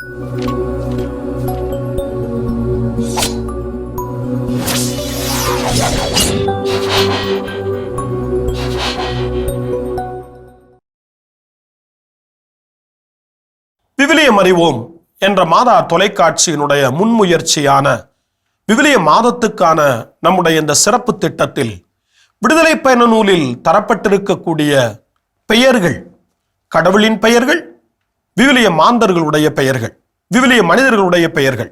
விவிலியம் அறிவோம் என்ற மாதா தொலைக்காட்சியினுடைய முன்முயற்சியான விவிலிய மாதத்துக்கான நம்முடைய இந்த சிறப்பு திட்டத்தில் விடுதலை பயண நூலில் தரப்பட்டிருக்கக்கூடிய பெயர்கள், கடவுளின் பெயர்கள், விவிலிய மாந்தர்களுடைய பெயர்கள், விவிலிய மனிதர்களுடைய பெயர்கள்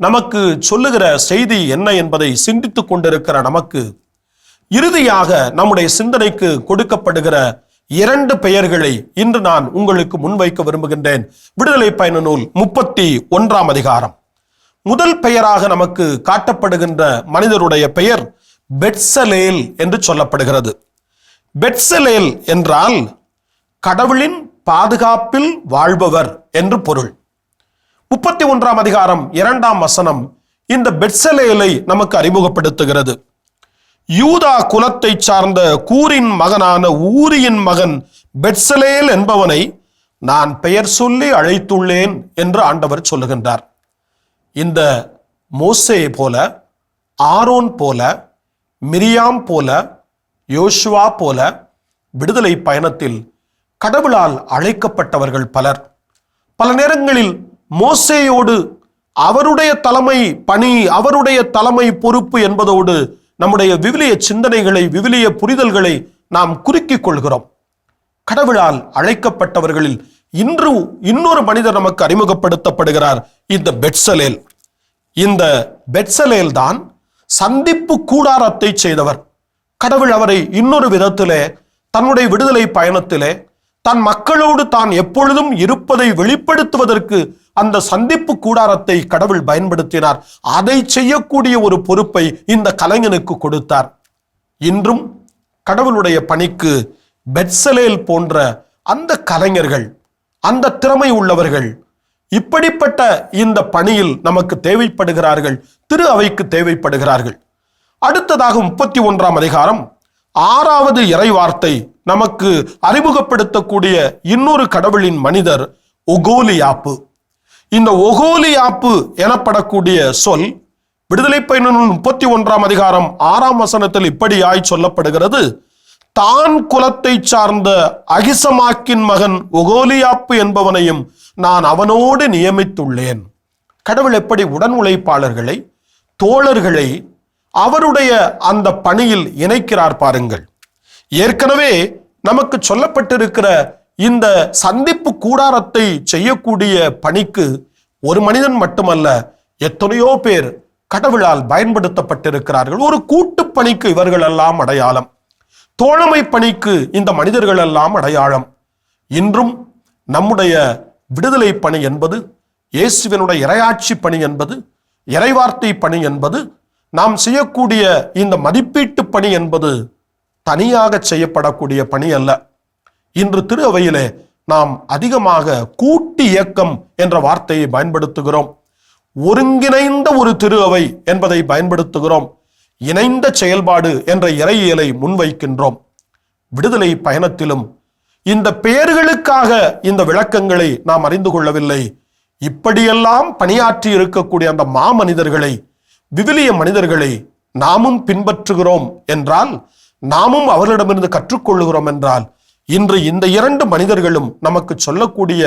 நமக்கு சொல்லுகிற செய்தி என்ன என்பதை சிந்தித்துக் கொண்டிருக்கிற நமக்கு இறுதியாக நம்முடைய சிந்தனைக்கு கொடுக்கப்படுகிற 2 பெயர்களை இன்று நான் உங்களுக்கு முன்வைக்க விரும்புகின்றேன். விடுதலை பயண நூல் 31ஆம் அதிகாரம். முதல் பெயராக நமக்கு காட்டப்படுகின்ற மனிதருடைய பெயர் பெட்சலேல் என்று சொல்லப்படுகிறது. பெட்சலேல் என்றால் கடவுளின் பாதுகாப்பில் வாழ்பவர் என்று பொருள். 31ஆம் அதிகாரம் 2ஆம் வசனம் இந்த பெட்சலேலை நமக்கு அறிமுகப்படுத்துகிறது. யூதா குலத்தை சார்ந்த கூரின் மகனான ஊரியின் மகன் பெட்சலேல் என்பவனை நான் பெயர் சொல்லி அழைத்துள்ளேன் என்று ஆண்டவர் சொல்லுகின்றார். இந்த மோசே போல, ஆரோன் போல, மிரியாம் போல, யோசுவா போல விடுதலை பயணத்தில் கடவுளால் அழைக்கப்பட்டவர்கள் பலர். பல நேரங்களில் மோசேயோடு அவருடைய தலைமை பணி, அவருடைய தலைமை பொறுப்பு என்பதோடு நம்முடைய விவிலிய சிந்தனைகளை, விவிலிய புரிதல்களை நாம் குறுக்கிக் கொள்கிறோம். கடவுளால் அழைக்கப்பட்டவர்களில் இன்று இன்னொரு மனிதர் நமக்கு அறிமுகப்படுத்தப்படுகிறார், இந்த பெட்சலேல். இந்த பெட்சலேல் தான் சந்திப்பு கூடாரத்தை செய்தவர். கடவுள் அவரை இன்னொரு விதத்திலே தன்னுடைய விடுதலை பயணத்திலே தன் மக்களோடு தான் எப்பொழுதும் இருப்பதை வெளிப்படுத்துவதற்கு அந்த சந்திப்பு கூடாரத்தை கடவுள் பயன்படுத்தினார். அதை செய்யக்கூடிய ஒரு பொறுப்பை இந்த கலைஞனுக்கு கொடுத்தார். இன்றும் கடவுளுடைய பணிக்கு பெட்சலேல் போன்ற அந்த கலைஞர்கள், அந்த திறமை உள்ளவர்கள் இப்படிப்பட்ட இந்த பணியில் நமக்கு தேவைப்படுகிறார்கள், திரு அவைக்கு தேவைப்படுகிறார்கள். அடுத்ததாக 31ஆம் அதிகாரம் 6வது இறைவார்த்தை நமக்கு அறிமுகப்படுத்தக்கூடிய இன்னொரு கடவுளின் மனிதர் ஒகோலியாப்பு. இந்த ஒகோலியாப்பு எனப்படக்கூடிய சொல் விடுதலை பயண நூல் 31ஆம் அதிகாரம் 6ஆம் வசனத்தில் இப்படியாய் சொல்லப்படுகிறது. தான் குலத்தை சார்ந்த அகிசமாக்கின் மகன் ஒகோலியாப்பு என்பவனையும் நான் அவனோடு நியமித்துள்ளேன். கடவுள் எப்படி உடன் உழைப்பாளர்களை, தோழர்களை அவருடைய அந்த பணியில் இணைக்கிறார் பாருங்கள். ஏற்கனவே நமக்கு சொல்லப்பட்டிருக்கிற இந்த சந்திப்பு கூடாரத்தை செய்யக்கூடிய பணிக்கு ஒரு மனிதன் மட்டுமல்ல, எத்தனையோ பேர் கடவுளால் பயன்படுத்தப்பட்டிருக்கிறார்கள். ஒரு கூட்டு பணிக்கு இவர்கள் எல்லாம் அடையாளம், தோழமை பணிக்கு இந்த மனிதர்கள் எல்லாம் அடையாளம். இன்றும் நம்முடைய விடுதலை பணி என்பது, இயேசுவினுடைய இறையாட்சி பணி என்பது, இறைவார்த்தை பணி என்பது, நாம் செய்யக்கூடிய இந்த மதிப்பீட்டு பணி என்பது தனியாக செய்யப்படக்கூடிய பணி அல்ல. இன்று திரு அவையிலே நாம் அதிகமாக கூட்டு இயக்கம் என்ற வார்த்தையை பயன்படுத்துகிறோம். ஒருங்கிணைந்த ஒரு திரு அவை என்பதை பயன்படுத்துகிறோம். இணைந்த செயல்பாடு என்ற இறையியலை முன்வைக்கின்றோம். விடுதலை பயணத்திலும் இந்த பெயர்களுக்காக இந்த விளக்கங்களை நாம் அறிந்து கொள்ளவில்லை. இப்படியெல்லாம் பணியாற்றி இருக்கக்கூடிய அந்த மாமனிதர்களை, விவிலிய மனிதர்களை நாமும் பின்பற்றுகிறோம் என்றால், நாமும் அவர்களிடமிருந்து கற்றுக்கொள்ளுகிறோம் என்றால், இன்று இந்த 2 மனிதர்களும் நமக்கு சொல்லக்கூடிய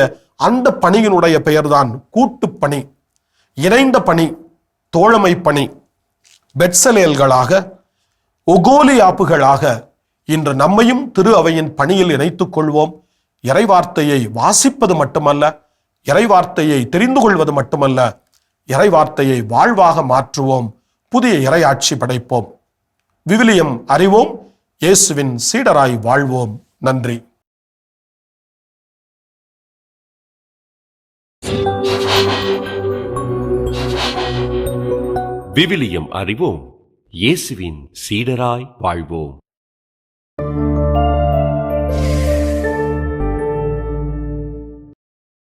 அந்த பணியினுடைய பெயர்தான் கூட்டு பணி, இணைந்த பணி, தோழமை பணி. பெட்சலேல்களாக, ஒகோலியாப்புகளாக இன்று நம்மையும் திரு அவையின் பணியில் இணைத்துக் கொள்வோம். இறைவார்த்தையை வாசிப்பது மட்டுமல்ல, இறைவார்த்தையை தெரிந்து கொள்வது மட்டுமல்ல, இறைவார்த்தையை வாழ்வாக மாற்றுவோம். புதிய இறையாட்சி படைப்போம். விவிலியம் அறிவோம், இயேசுவின் சீடராய் வாழ்வோம். நன்றி. விவிலியம் அறிவோம், இயேசுவின் சீடராய் வாழ்வோம்.